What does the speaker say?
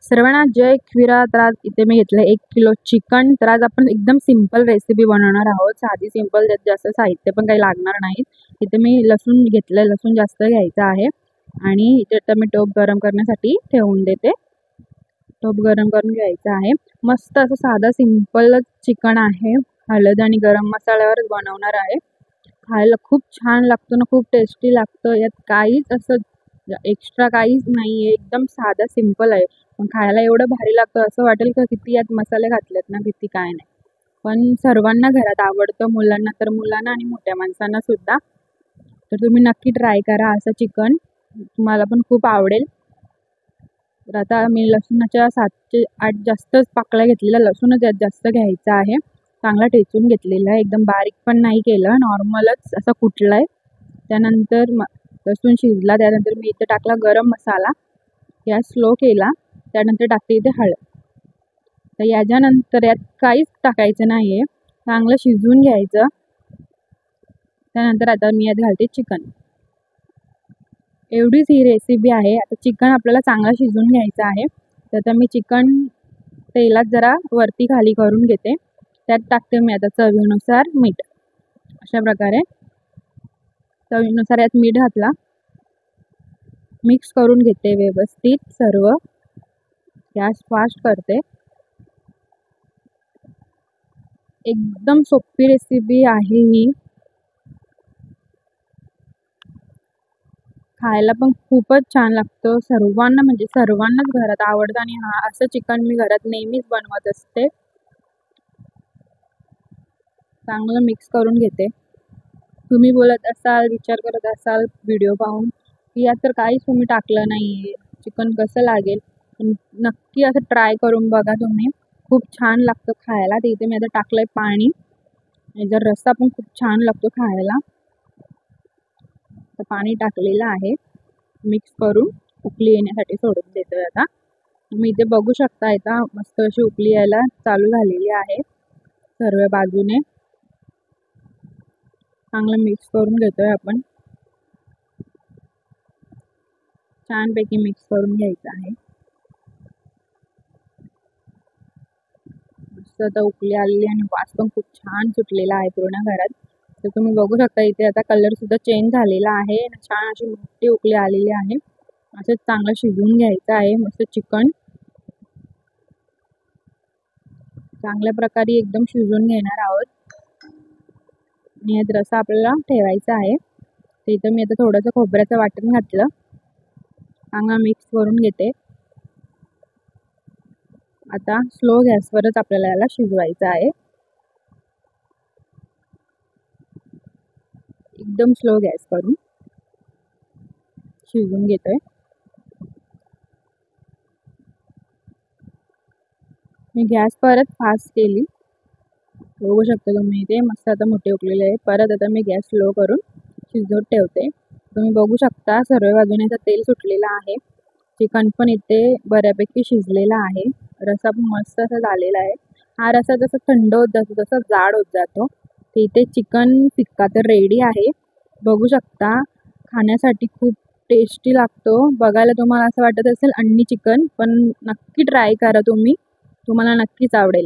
सर्वांना जय खिरा. तर आज इथे मी घेतलं 1 किलो चिकन. तर आज आपण एकदम सिंपल रेसिपी बनवणार आहोत, साधी सिंपल, त्यात जास्त साहित्य पण काही लागणार नाही. इथे मी लसूण घेतलं, लसूण जास्त घ्यायचं आहे आणि इथे तर मी टोप गरम करण्यासाठी ठेवून देते. टोप गरम करून घ्यायचं आहे. मस्त असं साधं सिंपल चिकन आहे, हळद आणि गरम मसाल्यावरच बनवणार आहे. खायला खूप छान लागतं ना, खूप टेस्टी लागतं. यात काहीच असं एक्स्ट्रा काहीच नाही आहे, एकदम साधा सिंपल आहे, पण खायला एवढं भारी लागतं, असं वाटेल का किती यात मसाले घातलेत ना, किती काय नाही. पण सर्वांना घरात आवडतं, मुलांना तर मुलांना आणि मोठ्या माणसांना सुद्धा. तर तुम्ही नक्की ट्राय करा असं चिकन, तुम्हाला पण खूप आवडेल. तर आता मी लसूणाच्या 7 ते 8 जास्तच पाकळ्या घेतलेल्या, लसूणच यात जास्त घ्यायचा आहे. चांगला ठेचून घेतलेला आहे, एकदम बारीक पण नाही केलं, नॉर्मलच असं कुटलाय. त्यानंतर लसूण शिजला, त्यानंतर मी इथे टाकला गरम मसाला, गॅस स्लो केला. त्यानंतर टाकते इथे हळद. तर याच्यानंतर यात काहीच टाकायचं नाही आहे, चांगलं शिजवून घ्यायचं. त्यानंतर आता मी यात घालते चिकन. एवढीच ही रेसिपी आहे. आता चिकन आपल्याला चांगलं शिजवून घ्यायचं आहे. तर आता मी चिकन तेलात जरा वरती खाली करून घेते. त्यात टाकते मी आता चवीनुसार मीठ. अशा प्रकारे चवीनुसार यात मीठ घातला, मिक्स करून घेते व्यवस्थित सर्व. गॅस फास्ट करते. एकदम सोपी रेसिपी आहे ही, खायला पण खूपच छान लागतं. सर्वांना म्हणजे सर्वांनाच घरात आवडतं आणि असं चिकन मी घरात नेहमीच बनवत असते. चांगलं मिक्स करून घेते. तुम्ही बोलत असाल, विचार करत असाल व्हिडिओ पाहून की यात तर काहीच तुम्ही टाकलं नाही आहे, चिकन कसं लागेल. पण नक्की असं ट्राय करून बघा तुम्ही, खूप छान लागतं खायला. तर इथे मी आता टाकलं आहे पाणी, आणि जर रस्सा पण खूप छान लागतो खायला. तर पाणी टाकलेलं आहे, मिक्स करून उकळी येण्यासाठी सोडून देतोय. आता तुम्ही इथे बघू शकता, आता मस्त अशी उकळी यायला चालू झालेली आहे सर्व बाजूने. चांगलं मिक्स करून घेतोय आपण, छानपैकी मिक्स करून घ्यायचं आहे. मस्त आता उकळी आलेली आणि वास पण खूप छान सुटलेला आहे पूर्ण घरात. तर तुम्ही बघू शकता इथे आता कलर सुद्धा चेंज झालेला आहे, छान अशी मोठी उकळी आलेली आहे. असं चांगलं शिजवून घ्यायचं आहे मस्त चिकन, चांगल्या प्रकारे एकदम शिजवून घेणार आहोत. आणि यात रस्सा आपल्याला ठेवायचा आहे. तर इथं मी आता थोडंसं खोबऱ्याचं वाटण घातलं, चांगला मिक्स करून घेते. आता स्लो गॅसवरच आपल्याला याला शिजवायचं आहे, एकदम स्लो गॅस करून शिजवून घेतोय. मी गॅस परत फास्ट केली, बघू शकता तुम्ही इथे मस्त आता मोठे उकळलेले आहे. परत आता मी गॅस स्लो करून शिजवत ठेवते. तुम्ही बघू शकता सर्व बाजूने आता तेल सुटलेलं आहे. चिकन पण इथे बऱ्यापैकी शिजलेला आहे, रस्सा पण मस्त असा झालेला आहे. हा रस्सा जसं थंड होत जातो तसं जाड होत जातो. तर इथे चिकन टिक्का तर रेडी आहे, बघू शकता. खाण्यासाठी खूप टेस्टी लागतो. बघायला तुम्हाला असं वाटत असेल अंडी चिकन, पण नक्की ट्राय करा तुम्ही, तुम्हाला नक्कीच आवडेल.